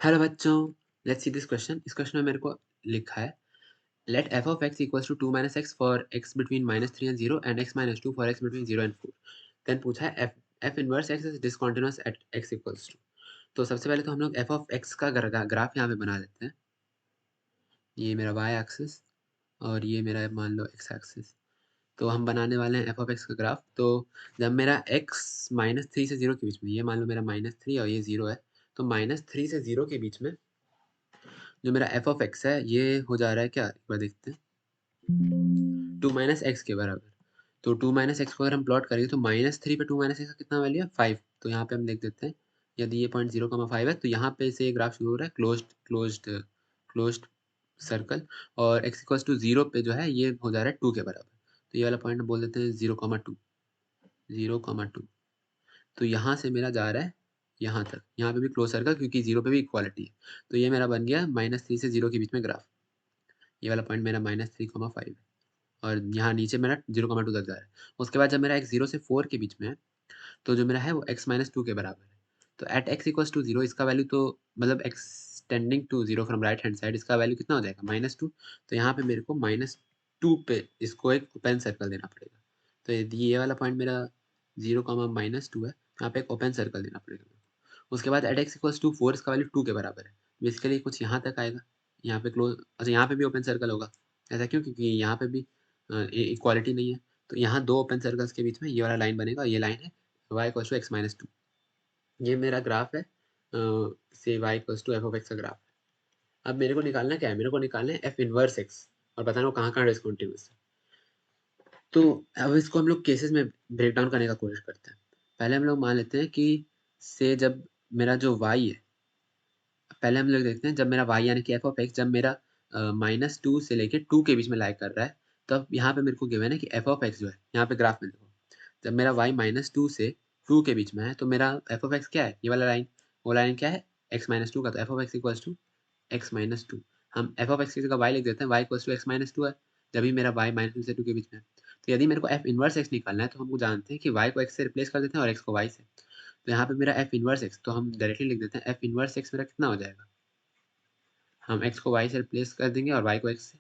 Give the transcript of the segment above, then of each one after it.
Hello बच्चों, let's see this question. इस question में मेरे को लिखा है let f of x equals to 2 minus x for x between -3 and 0 and x minus 2 for x between 0 and 4। Then पूछा है f f inverse x is discontinuous at x equals to. तो सबसे पहले तो हम लोग एफ ऑफ एक्स का graph यहाँ पे बना लेते हैं। ये मेरा वाई एक्सिस और ये मेरा मान लो एक्स एक्सिस। तो हम बनाने वाले हैं एफ ऑफ एक्स का ग्राफ। तो जब मेरा एक्स -3 से 0 के बीच में, ये मान लो मेरा -3 और ये 0 है, तो -3 से 0 के बीच में जो मेरा एफ ऑफ एक्स है ये हो जा रहा है क्या, एक बार देखते हैं, 2 माइनस एक्स के बराबर। तो 2 माइनस एक्स को अगर हम प्लॉट करेंगे तो -3 पे 2 माइनस एक्स का कितना वैल्यू है, 5। तो यहाँ पे हम लिख देते हैं यदि ये पॉइंट 0,5 है तो यहाँ पे से ये ग्राफ शुरू हो रहा है क्लोज्ड सर्कल, और एक्स इक्वल्स टू 0 पे जो है ये हो जा रहा है 2 के बराबर। तो ये वाला पॉइंट बोल देते हैं 0,2। तो यहाँ से मेरा जा रहा है यहाँ तक, यहाँ पे भी क्लोज सर्कल क्योंकि 0 पे भी इक्वालिटी है। तो ये मेरा बन गया -3 से 0 के बीच में ग्राफ। ये वाला पॉइंट मेरा -3,5 है और यहाँ नीचे मेरा 0,2 तक जा रहा है। उसके बाद जब मेरा x 0 से 4 के बीच में है तो जो मेरा है वो x माइनस 2 के बराबर है। तो एट x इक्वल्स टू 0 इसका वैल्यू तो मतलब x tending to 0 from right hand side, इसका वैल्यू कितना हो जाएगा, -2। तो यहाँ पे मेरे को -2 पे इसको एक ओपन सर्कल देना पड़ेगा। तो यदि ये वाला पॉइंट मेरा 0,-2 है, यहाँ पे एक ओपन सर्कल देना पड़ेगा। उसके बाद एट x इक्वल्स टू 4 इसका वैल्यू 2 के बराबर है। बेसिकली कुछ यहाँ तक आएगा, यहाँ पे क्लोज, अच्छा यहाँ पे भी ओपन सर्कल होगा। ऐसा क्यों, क्योंकि यहाँ पे भी इक्वालिटी नहीं है। तो यहाँ दो ओपन सर्कल्स के बीच में ये वाला लाइन बनेगा, ये लाइन है y equals to x minus 2। ये मेरा ग्राफ है से y equals to f of x का ग्राफ है। अब मेरे को निकालना क्या है, मेरे को निकालना है एफ इनवर्स एक्स और बताना वो कहाँ कहाँ डिसकंटिन्यूअस है। तो अब इसको हम लोग केसेस में ब्रेक डाउन करने का कोशिश करते हैं। पहले हम लोग मान लेते हैं कि से जब मेरा जो y है, पहले हम लोग देखते हैं जब मेरा y यानी कि एफ ऑफ एक्स जब मेरा -2 से लेके 2 के बीच में लाइक कर रहा है, तब यहाँ पे मेरे को गिवन है कि एफ ऑफ एक्स जो है, यहाँ पे ग्राफ में देखो, जब मेरा y -2 से 2 के बीच में है तो मेरा एफ ऑफ एक्स क्या है, ये वाला लाइन, वो लाइन क्या है x-2 का। तो f of x equals to x-2। हम एफ ऑफ एक्स की जगह y लिख देते हैं, y इक्वल्स टू x-2 है, जब भी मेरा y -2 से 2 के बीच में है। तो यदि मेरे को एफ इनवर्स एक्स निकालना है तो हमको जानते हैं कि y को x से रिप्लेस कर देते हैं और x को y से। तो यहाँ पे मेरा एफ इनवर्स एक्स, तो हम डायरेक्टली लिख देते हैं एफ इनवर्स एक्स मेरा कितना हो जाएगा, हम x को y से रिप्लेस कर देंगे और y को x से।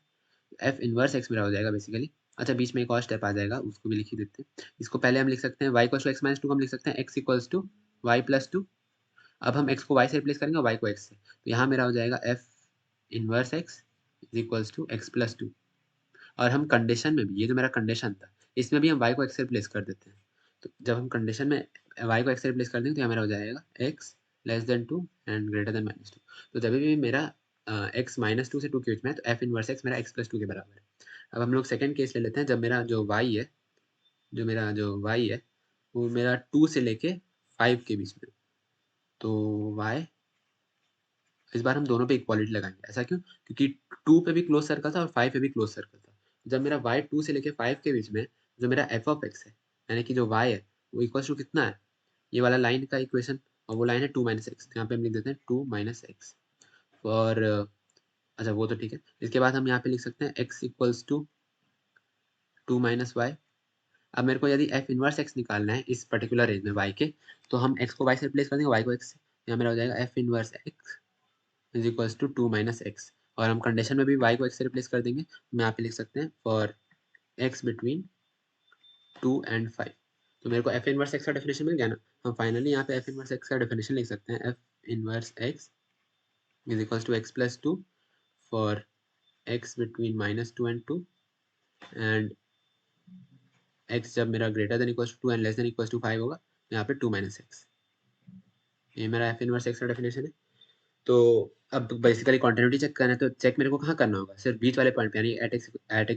एफ इनवर्स x मेरा हो जाएगा बेसिकली। अच्छा बीच में एक और स्टेप आ जाएगा, उसको भी लिख ही देते हैं। इसको पहले हम लिख सकते हैं y equals to x minus 2 को हम लिख सकते हैं x equals to y plus 2। अब हम x को y से रिप्लेस करेंगे और y को x से। तो यहाँ मेरा हो जाएगा f inverse x is equals to x plus 2। और हम कंडीशन में भी, ये जो मेरा कंडीशन था, इसमें भी हम y को x से रिप्लेस कर देते हैं। तो जब हम कंडीशन में y को x से रिप्लेस कर देंगे तो यहाँ मेरा हो जाएगा x less than 2 and greater than -2। तो जब भी मेरा x -2 से 2 के बीच में है तो एफ इनवर्स x मेरा x प्लस 2 के बराबर है। अब हम लोग सेकंड केस ले लेते हैं, जब मेरा जो y है, वो मेरा 2 से लेके 5 के बीच में। तो y, इस बार हम दोनों पे इक्वालिटी लगाएंगे। ऐसा क्यों, क्योंकि 2 पे भी क्लोज सर्कल था और 5 पे भी क्लोज सर्कल था। जब मेरा y 2 से लेके 5 के बीच में, जो मेरा एफ ऑफ एक्स है यानी कि जो y है वो इक्वल टू कितना है, ये वाला लाइन का इक्वेशन, और वो लाइन है 2 माइनस एक्स। यहाँ पे हम लिख देते हैं 2 माइनस एक्स। और अच्छा वो तो ठीक है। इसके बाद हम यहाँ पे लिख सकते हैं x equals to 2 minus y. अब मेरे को यदि एफ इनवर्स एक्स निकालना है इस पर्टिकुलर रेंज में y के, तो हम x को y से रिप्लेस कर देंगे, y को x से। यहाँ मेरा हो जाएगा f inverse x is equals to 2 minus x. और हम कंडीशन में भी y को x से रिप्लेस कर देंगे। हम यहाँ पे लिख सकते हैं फॉर x बिटवीन 2 एंड 5। तो मेरे को एफ इनवर्स एक्स का डेफिनेशन मिल गया ना। हम फाइनली यहाँ पे एफ इनवर्स एक्स का डेफिनेशन लिख सकते हैं, f inverse x is equals to x plus 2 for x between -2 and 2 and x जब मेरा greater than equals to 2 and less than equals to 5 होगा, यहाँ पे 2 माइनस एक्स। ये मेरा एफ इनवर्स एक्स का डेफिनेशन है। तो अब बेसिकली कंटिन्यूटी चेक करना है, तो चेक मेरे को कहाँ करना होगा, सिर्फ बीच वाले पॉइंट पे, यानी एट एक्स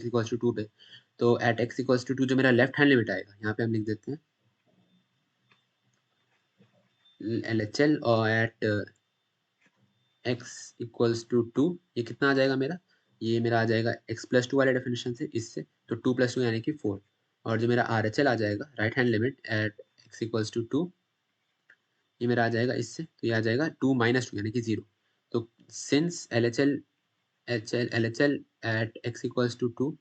इक्वल्स टू 2 पे। तो एट एक्स इक्वल्स टू 2 जो मेरा लेफ्ट हैंड लिमिट आएगा, यहाँ पे हम लिख देते हैं LHL, और एट एक्स इक्वल्स टू 2 ये कितना आ जाएगा मेरा, ये मेरा आ जाएगा x प्लस 2 वाले डेफिनेशन से इससे, तो 2 प्लस 2 यानी कि 4। और जो मेरा RHL आ जाएगा right hand limit at x equals to 2, ये मेरा आ जाएगा इससे, तो ये आ जाएगा 2 माइनस 2 यानी कि 0। तो since L H L at x equals to 2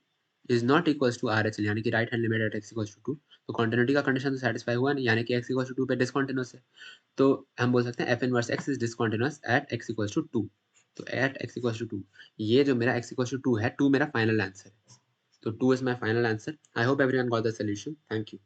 is not equals to R H L, यानी कि right hand limit at x equals to 2। तो कॉन्टिन्यूटी का कंडीशन तो सेटिस्फाई हुआ नहीं, यानी कि एक्स इक्वल्स टू 2 पे डिसकंटिन्यूअस है। तो हम बोल सकते हैं f inverse x is discontinuous at x equals to 2। तो एट एक्स इक्वल्स टू 2, ये जो मेरा एक्स इक्वल्स टू 2 है, 2 मेरा फाइनल आंसर है। तो 2 is my final answer. I hope everyone got the solution. Thank you.